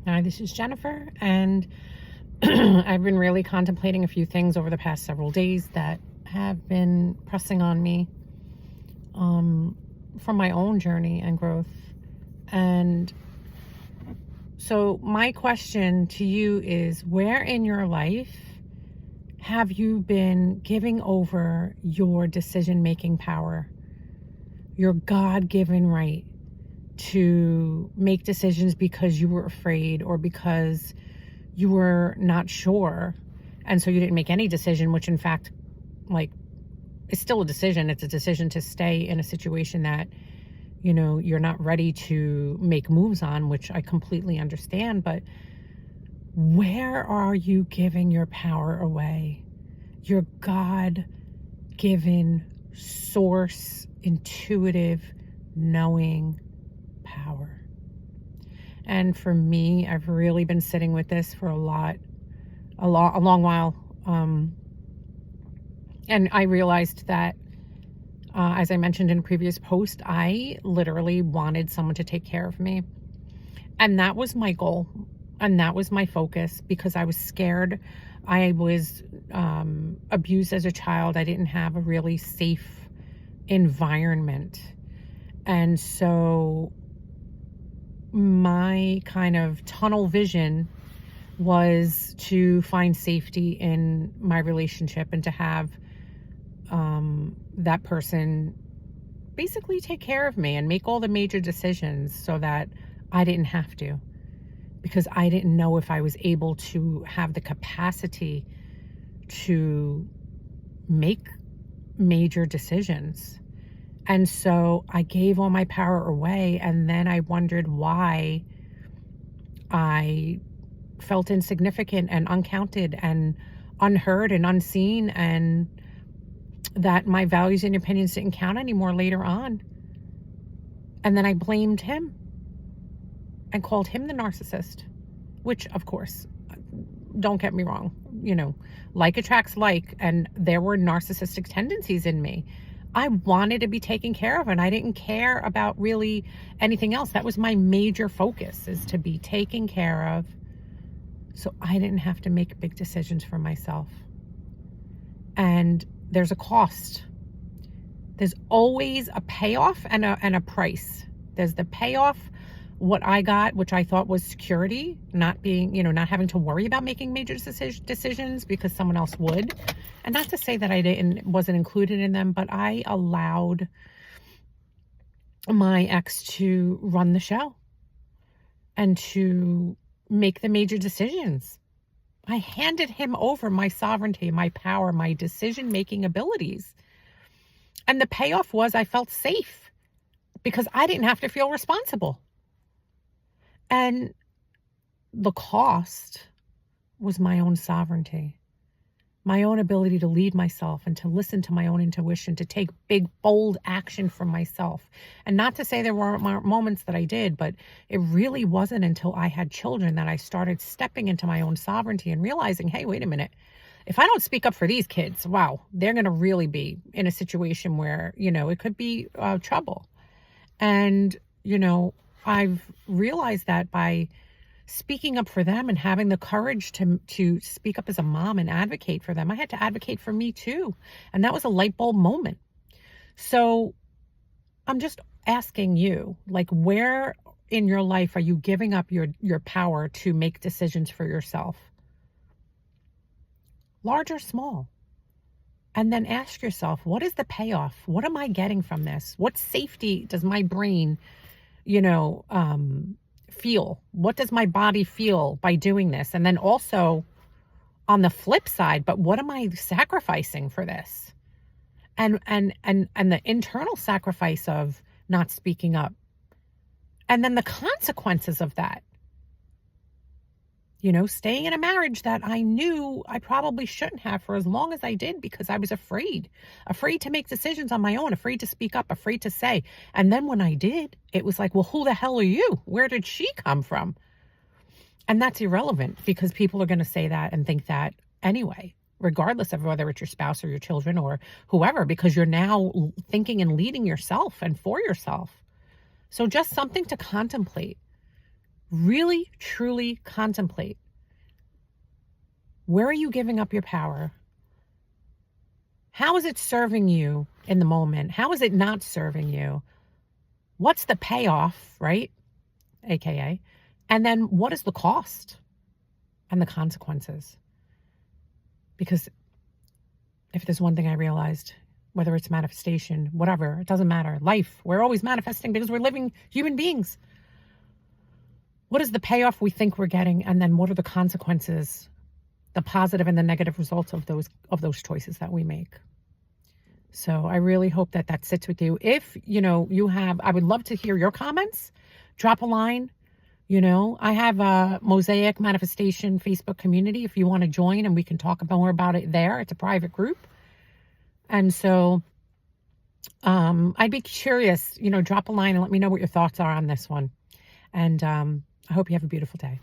Hi, this is Jennifer, and I've been really contemplating a few things over the past several days that have been pressing on me from my own journey and growth. And so, my question to you is, where in your life have you been giving over your decision-making power, your God-given right to make decisions because you were afraid or because you were not sure, and so you didn't make any decision, which in fact, like, it's still a decision. It's a decision to stay in a situation that, you're not ready to make moves on, which I completely understand. But where are you giving your power away? Your God-given, source, intuitive, knowing power. And for me, I've really been sitting with this for a long while. And I realized that, as I mentioned in a previous post, I literally wanted someone to take care of me. And that was my goal. And that was my focus, because I was scared. I was abused as a child. I didn't have a really safe environment. And so my kind of tunnel vision was to find safety in my relationship and to have that person basically take care of me and make all the major decisions so that I didn't have to, because I didn't know if I was able to have the capacity to make major decisions. And so I gave all my power away, and then I wondered why I felt insignificant and uncounted and unheard and unseen, and that my values and opinions didn't count anymore later on. And then I blamed him and called him the narcissist, which, of course, don't get me wrong, like attracts like, and there were narcissistic tendencies in me. I wanted to be taken care of, and I didn't care about really anything else. That was my major focus, is to be taken care of, so I didn't have to make big decisions for myself. And there's a cost. There's always a payoff and a price. There's the payoff, what I got, which I thought was security, not being, not having to worry about making major decisions because someone else would. And not to say that I wasn't included in them, but I allowed my ex to run the show and to make the major decisions. I handed him over my sovereignty, my power, my decision-making abilities. And the payoff was I felt safe because I didn't have to feel responsible. And the cost was my own sovereignty, my own ability to lead myself and to listen to my own intuition, to take big, bold action for myself. And not to say there weren't moments that I did, but it really wasn't until I had children that I started stepping into my own sovereignty and realizing, hey, wait a minute. If I don't speak up for these kids, wow, they're going to really be in a situation where, it could be trouble. And, I've realized that by speaking up for them and having the courage to speak up as a mom and advocate for them, I had to advocate for me too. And that was a light bulb moment. So I'm just asking you, where in your life are you giving up your power to make decisions for yourself? Large or small? And then ask yourself, what is the payoff? What am I getting from this? What safety does my brain, feel? What does my body feel by doing this? And then also on the flip side, but what am I sacrificing for this? And the internal sacrifice of not speaking up. And then the consequences of that. Staying in a marriage that I knew I probably shouldn't have for as long as I did because I was afraid to make decisions on my own, afraid to speak up, afraid to say. And then when I did, it was like, well, who the hell are you? Where did she come from? And that's irrelevant because people are going to say that and think that anyway, regardless of whether it's your spouse or your children or whoever, because you're now thinking and leading yourself and for yourself. So just something to contemplate. really, truly contemplate, where are you giving up your power? How is it serving you in the moment? How is it not serving you? What's the payoff, right? AKA. And then what is the cost and the consequences? Because if there's one thing I realized, whether it's manifestation, whatever, it doesn't matter. Life, we're always manifesting because we're living human beings. What is the payoff we think we're getting? And then what are the consequences, the positive and the negative results of those choices that we make? So I really hope that that sits with you. If, you have, I would love to hear your comments. Drop a line. I have a Mosaic Manifestation Facebook community if you want to join, and we can talk more about it there. It's a private group. And so I'd be curious, drop a line and let me know what your thoughts are on this one. And I hope you have a beautiful day.